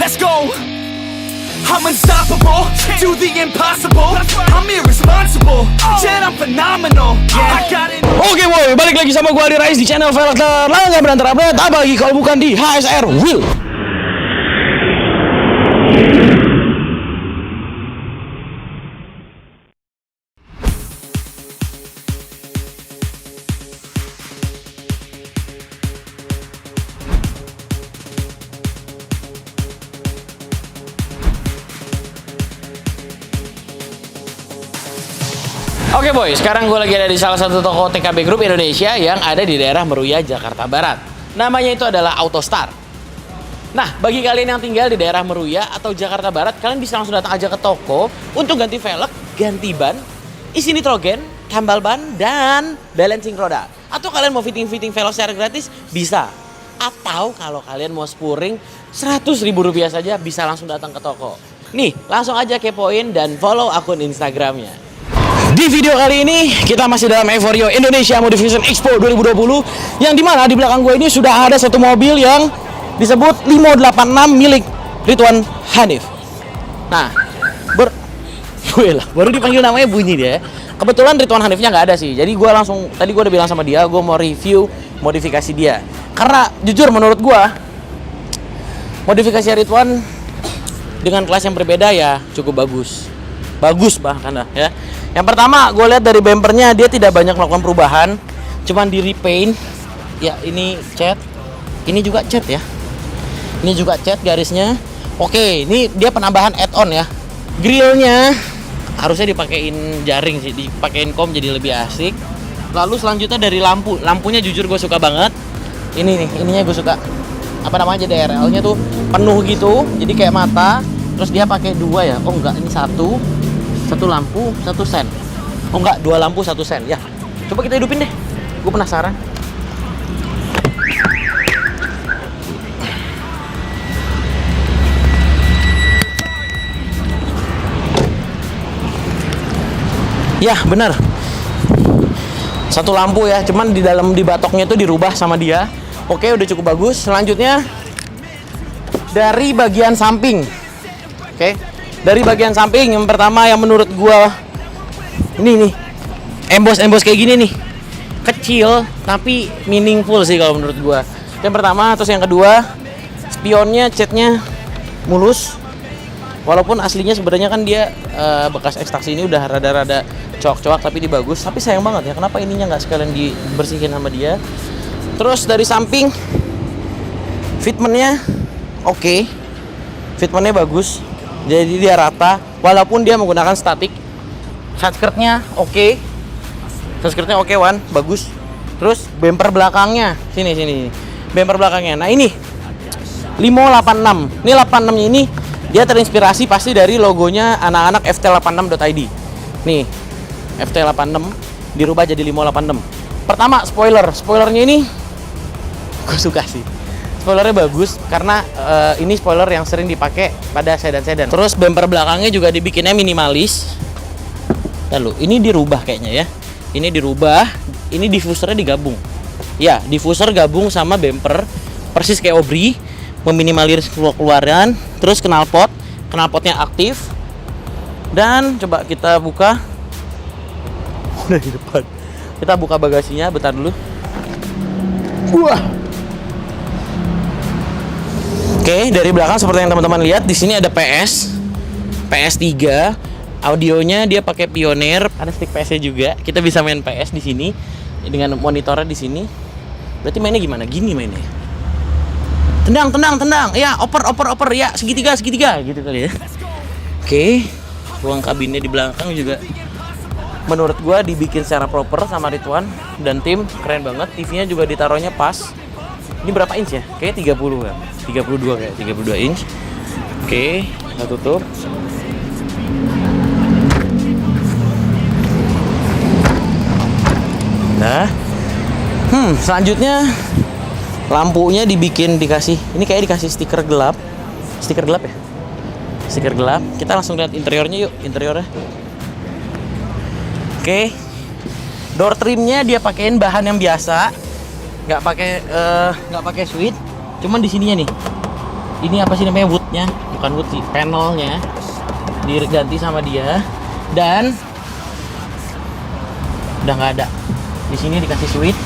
Let's go. I'm unstoppable, do the impossible. I'm irresponsible, yet I'm phenomenal. I got it. Oke boy, balik lagi sama gua Adi Rais di channel Velg Terlangga Berantar Update. Apa lagi kalau bukan di HSR Wheel. Oke boy, sekarang gue lagi ada di salah satu toko TKB Group Indonesia yang ada di daerah Meruya, Jakarta Barat. Namanya itu adalah AutoStar. Nah, bagi kalian yang tinggal di daerah Meruya atau Jakarta Barat, kalian bisa langsung datang aja ke toko untuk ganti velg, ganti ban, isi nitrogen, tambal ban, dan balancing roda. Atau kalian mau fitting-fitting velg secara gratis, bisa. Atau kalau kalian mau spuring, Rp100.000 saja bisa langsung datang ke toko. Nih, langsung aja kepoin dan follow akun Instagramnya. Di video kali ini kita masih dalam Evorio Indonesia Modification Expo 2020 yang dimana di belakang gue ini sudah ada satu mobil yang disebut Limo 86 milik Ridwan Hanif. Nah, baru dipanggil namanya bunyi dia. Kebetulan Ridwan Hanifnya nggak ada sih, jadi gue langsung tadi gue udah bilang sama dia gue mau review modifikasi dia. Karena jujur menurut gue modifikasi Ridwan dengan kelas yang berbeda ya cukup bagus bahkan ya. Yang pertama gue lihat dari bumpernya dia tidak banyak melakukan perubahan, cuman di repaint. Ya ini cat, ini juga cat ya. Ini juga cat garisnya. Oke, ini dia penambahan add-on ya. Grillnya harusnya dipakein jaring sih, dipakein kom jadi lebih asik. Lalu selanjutnya dari lampunya jujur gue suka banget. Ini nih, ininya gue suka. Apa namanya DRL-nya tuh penuh gitu, jadi kayak mata. Terus dia pakai dua ya. Oh enggak, ini satu lampu 1 sen. Oh enggak, 2 lampu 1 sen ya. Coba kita hidupin deh, gue penasaran. Ya benar, 1 lampu ya, cuman di batoknya itu dirubah sama dia. Oke, udah cukup bagus. Selanjutnya dari bagian samping. Oke, dari bagian samping yang pertama yang menurut gua ini nih, embos kayak gini nih, kecil tapi meaningful sih kalau menurut gua. Yang pertama, terus yang kedua, spionnya catnya mulus, walaupun aslinya sebenarnya kan dia bekas ekstraksi ini udah rada-rada coak-coak tapi dia bagus. Tapi sayang banget ya, kenapa ininya nggak sekalian dibersihin sama dia. Terus dari samping fitmentnya oke. Fitmentnya bagus, jadi dia rata walaupun dia menggunakan statik. Shadeskirtnya oke. Shadeskirtnya oke, Wan, bagus. Terus bumper belakangnya sini. Bumper belakangnya. Nah, ini Limo 86. Ini 86-nya ini dia terinspirasi pasti dari logonya anak-anak ft86.id. Nih, ft86 dirubah jadi Limo 86. Pertama, spoilernya ini gue suka sih. Spoilernya bagus karena ini spoiler yang sering dipakai pada sedan-sedan. Terus bumper belakangnya juga dibikinnya minimalis. Lalu ini dirubah kayaknya ya. Ini dirubah, ini diffusernya digabung. Ya, diffuser gabung sama bumper persis kayak Obri, meminimalis keluaran. Terus knalpotnya aktif. Dan coba kita buka. Udah di depan. Kita buka bagasinya, bentar dulu. Wah. Oke, dari belakang seperti yang teman-teman lihat, di sini ada PS3. Audionya dia pakai Pioneer, ada stick PS-nya juga. Kita bisa main PS di sini dengan monitornya di sini. Berarti mainnya gimana? Gini mainnya. Tendang. Ya, oper. Ya, segitiga gitu kali ya. Oke. Ruang kabinnya di belakang juga menurut gua dibikin secara proper sama Ridwan dan tim, keren banget. TV-nya juga ditaruhnya pas. Ini berapa inch ya? Kayaknya 30 kan? 32 inch. Oke, kita tutup. Nah, selanjutnya lampunya dikasih stiker gelap ya. Stiker gelap. Kita langsung lihat interiornya yuk, Oke. Door trimnya dia pakein bahan yang biasa, nggak pakai suite. Cuman di sininya nih, ini apa sih namanya, woodnya, bukan wood sih, panelnya diganti sama dia. Dan udah nggak ada. Di sini dikasih switch.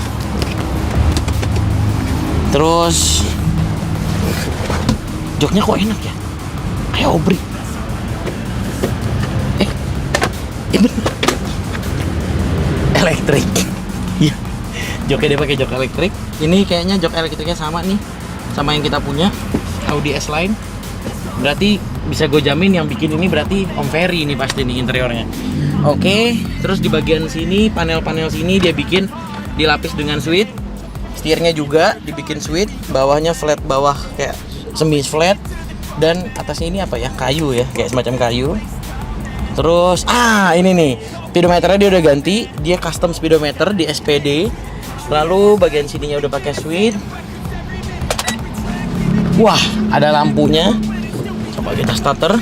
Terus joknya kok enak ya, kayak Obri. Bener. Elektrik. Iya. Joknya dia pakai jok elektrik. Ini kayaknya jok elektriknya sama nih sama yang kita punya Audi S-Line. Berarti bisa gue jamin yang bikin ini berarti Om Ferry ini pasti nih interiornya. Oke, terus di bagian sini panel-panel sini dia bikin dilapis dengan suite. Setirnya juga dibikin suite, bawahnya flat bawah kayak semi flat, dan atasnya ini apa ya, kayu ya, kayak semacam kayu. Terus ini nih speedometernya dia udah ganti, dia custom speedometer di SPD. Lalu bagian sininya udah pakai suite. Wah, ada lampunya. Coba kita starter.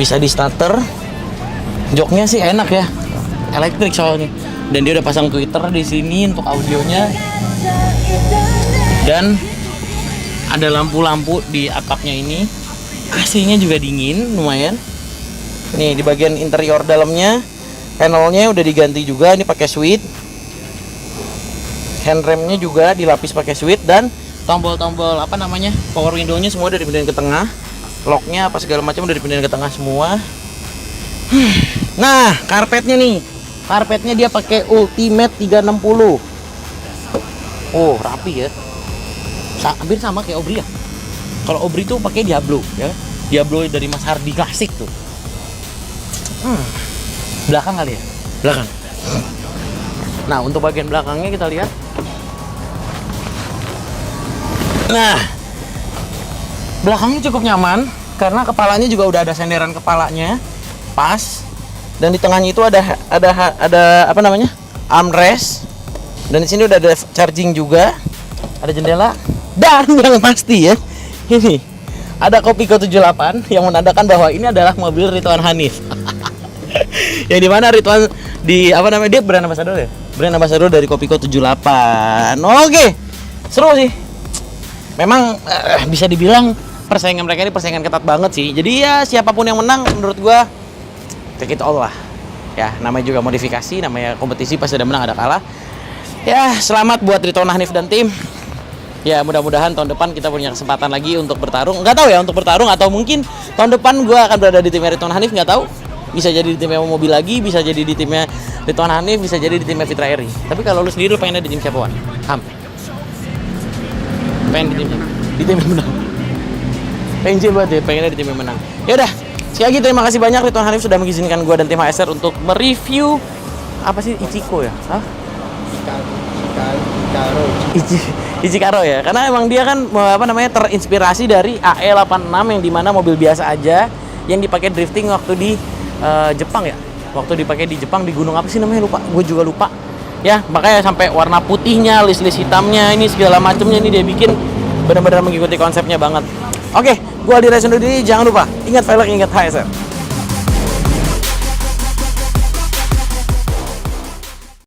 Bisa di starter. Joknya sih enak ya, elektrik soalnya. Dan dia udah pasang tweeter di sini untuk audionya. Dan ada lampu-lampu di atapnya ini. AC-nya juga dingin, lumayan. Nih di bagian interior dalamnya, panelnya udah diganti juga, ini pakai suite. Handremnya juga dilapis pakai suite, dan tombol-tombol apa namanya, power window-nya semua udah dipindahin ke tengah. Locknya apa segala macam udah dipindahin ke tengah semua. Nah, karpetnya nih. Karpetnya dia pakai Ultimate 360. Oh, rapi ya. Hampir sama kayak Obri ya. Kalau Obri tuh pakai Diablo ya. Diablo dari Mas Hardi klasik tuh. Belakang kali ya? Belakang. Nah, untuk bagian belakangnya kita lihat. Nah, belakangnya cukup nyaman karena kepalanya juga udah ada senderan kepalanya pas, dan di tengahnya itu ada apa namanya, armrest, dan di sini udah ada charging juga, ada jendela, dan yang pasti ya ini ada Kopiko 78 yang menandakan bahwa ini adalah mobil Ridwan Hanif. Yang dimana Ridwan di apa namanya, dia brand ambassador ya, brand ambassador dari Kopiko 78. Oke, seru sih. Memang bisa dibilang persaingan mereka ini persaingan ketat banget sih. Jadi ya siapapun yang menang menurut gua take it all lah. Ya, namanya juga modifikasi, namanya kompetisi, pasti ada menang ada kalah. Ya, selamat buat Ridwan Hanif dan tim. Ya, mudah-mudahan tahun depan kita punya kesempatan lagi untuk bertarung. Nggak tahu ya untuk bertarung, atau mungkin tahun depan gua akan berada di timnya Ridwan Hanif, nggak tahu. Bisa jadi di timnya Mobil lagi, bisa jadi di timnya Ridwan Hanif, bisa jadi di timnya Fitra Eri. Tapi kalau lu sendiri lu pengennya di tim siapa, Wan? Pengen di tim yang menang. Pengen banget ya, pengennya di tim yang menang. Ya udah, sekali lagi terima kasih banyak Ridwan Hanif sudah mengizinkan gua dan tim HSR untuk mereview apa sih, Ichiko ya? Hah? Ichikaro ya, karena emang dia kan apa namanya terinspirasi dari AE86 yang dimana mobil biasa aja yang dipakai drifting waktu di Jepang ya, waktu dipakai di Jepang di gunung apa sih namanya, lupa, gue juga lupa ya, makanya sampai warna putihnya, list-list hitamnya, ini segala macamnya ini dia bikin benar-benar mengikuti konsepnya banget. Oke, gue Aldi Ray undur diri, jangan lupa ingat velg, ingat HSR.